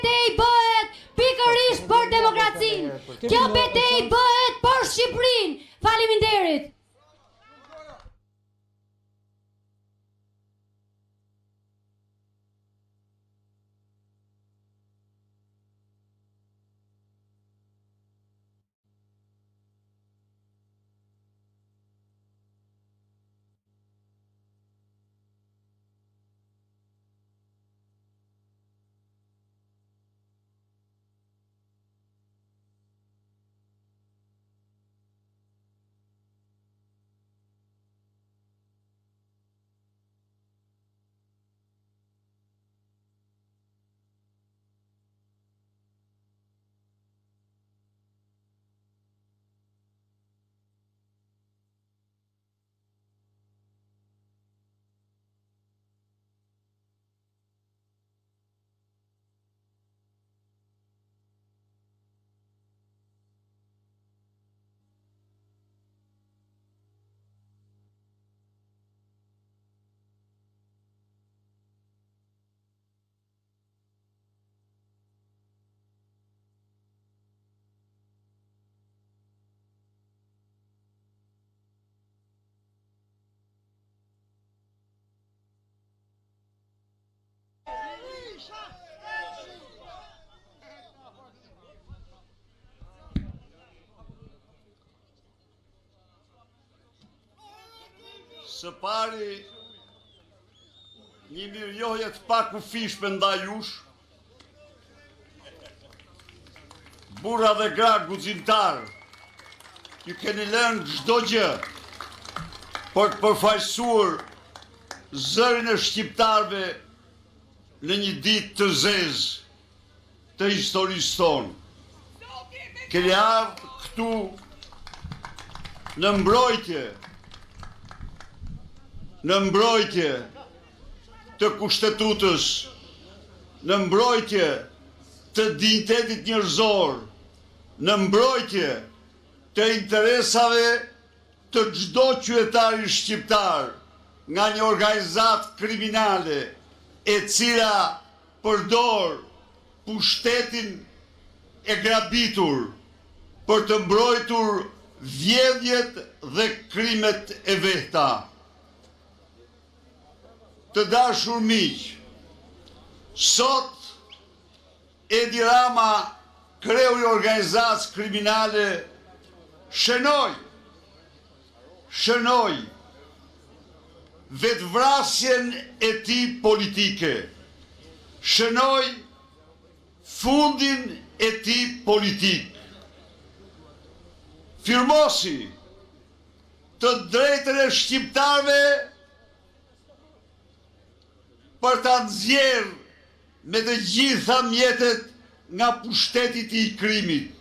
betejë bëhet pikërisht për demokracinë. Kjo betejë bëhet për Shqipërinë. Faleminderit. Së pari, një mirënjohje të pakufishme ndaj jush, burra dhe gra guximtar, ju keni lënë çdo gjë për të përfaqësuar zërin e shqiptarëve në një ditë të zezë të historisë tonë. Keni ardhur këtu në mbrojtje të kushtetutës, në mbrojtje të dinjitetit njerëzor, në mbrojtje të interesave të çdo qytetari shqiptar nga një organizatë kriminale e cila përdor pushtetin e grabitur për të mbrojtur vjedhjet dhe krimet e veta. Të dashur miq, sot Edi Rama, kreu i organizatës kriminale, shënoi vetvrasjen e tij politike, shënoi fundin e tij politik. Firmosi të drejtën e shqiptarëve për ta nxjerrë me të gjitha mjetet nga pushteti i krimit.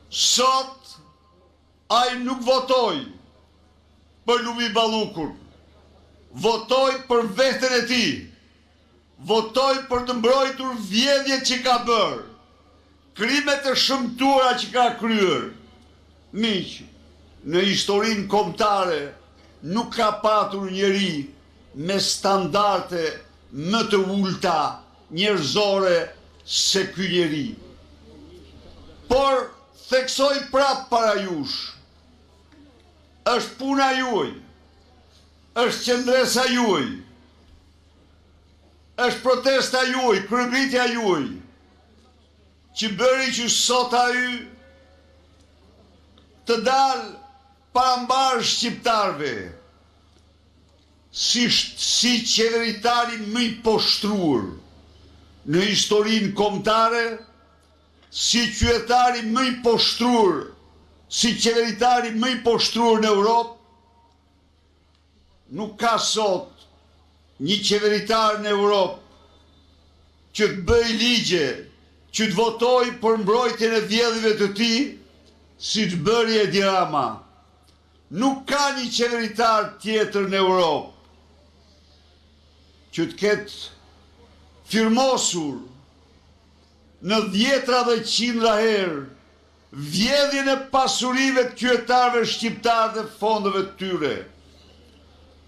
Sot ai nuk votoi për Lumi Ballukun, votoi për veten e tij, votoi për të mbrojtur vjedhjet që ka bërë, krimet e shëmtuara që ka kryer. Miq, në historinë kombëtare nuk ka patur njeri me standarde më të ulta njerëzore se ky njeri. Por theksoj prap para jush, është puna juaj, është qendresa juaj, është protesta juaj, kryebitja juaj, që bëri që sot ai të dalë parambar shqiptarve, si qeveritari më i poshtruar në historinë kombëtare, si qytetari më i poshtruar, si qeveritari më i poshtruar në Europë. Nuk ka sot një qeveritar në Europë që të bëj ligje, që të votoj për mbrojtjen e vjedhjeve të tij, si të bëri Edi Rama. Nuk ka një qeveritar tjetër në Europë që të ketë firmosur në dhjetra dhe qindra herë vjedhjen e pasurive të qytetarëve shqiptarë dhe fondeve të tyre.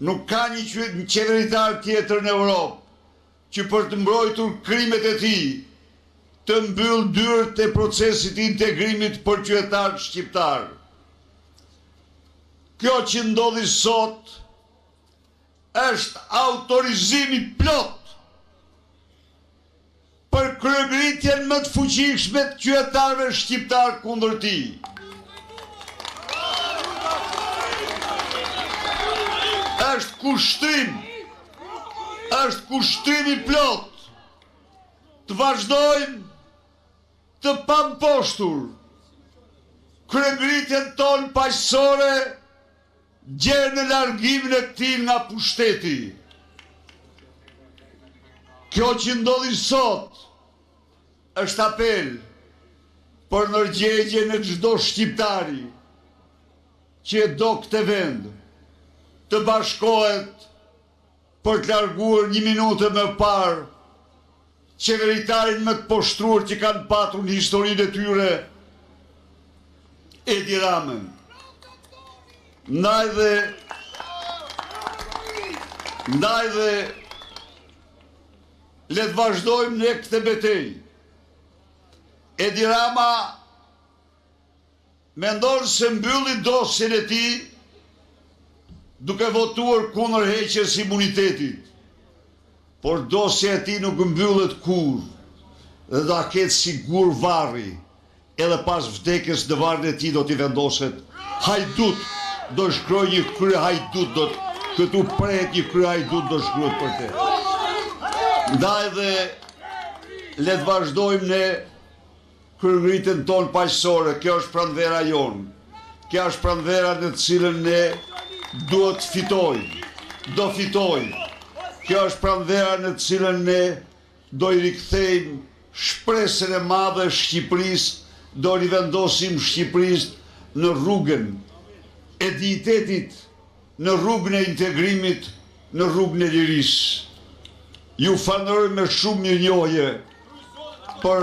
Nuk ka një qeveritar tjetër në Europë që për të mbrojtur krimet e tij të mbyll dyert e procesit të integrimit për qytetarët shqiptar. Kjo që ndodhi sot është autorizimi plot për kryegritjen më të fuqishme të qytetarëve shqiptar kundër tij. Është kushtrim i plot të vazhdojmë të pamposhtur kryegritjen tonë paqësore gjerë në largimin e tij nga pushteti. Kjo që ndodhi sot është apel për ndërgjegjen e çdo shqiptari që e do këtë vend të bashkohet për të larguar 1 minutë më parë qeveritarin më të poshtruar që kanë patur në historinë e tyre, Edi Ramën. Ndaj dhe le të vazhdojmë në këtë betejë. Edi Rama mendon se mbylli dosjen e tij duke votuar kundër heqjes së imunitetit. Por dosja e tij nuk mbyllet kurrë dhe do ta ketë sigur varri. Edhe pas vdekjes në varrin e tij do t'i vendoset hajdut, do shkruaj një krye hajdut, këtu prehet një krye hajdut do shkruhet për te. Ndaj dhe le të vazhdojmë ne kryegritjen tonë paqësore. Kjo është pranvera jonë. Kjo është pranvera në të cilën ne duhet fitojmë. Do fitojmë. Kjo është pranvera në të cilën ne do i rikthejmë shpresën e madhe e Shqipërisë, do rivendosim Shqipërisë në rrugën e dignitetit, në rrugën e integrimit, në rrugën e lirisë. Ju falenderoj me shumë mirënjohje për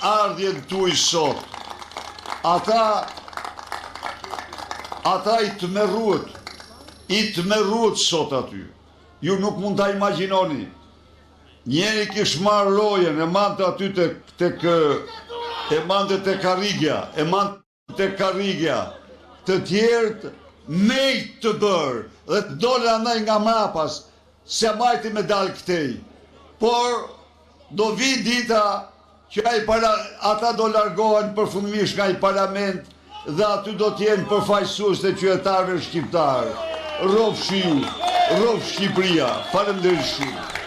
ardhjen tuaj sot. Ata i tmerruat sot aty. Ju nuk mund ta imagjinoni. Njeri kish marrë rojen, e mante aty te Karrigja, të tjerët mejt të bërë, dhe të dole andaj nga mrapas, se majti me dalë këtej. Por, do vi dita që ata do largohen përfundimisht nga i parlament dhe aty do t'jenë përfaqësues të qytetarëve shqiptarë. Rrofshi ju, rrofsh Shqipëria. Faleminderit shumë.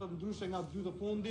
ndryshe nga 2 të fundit.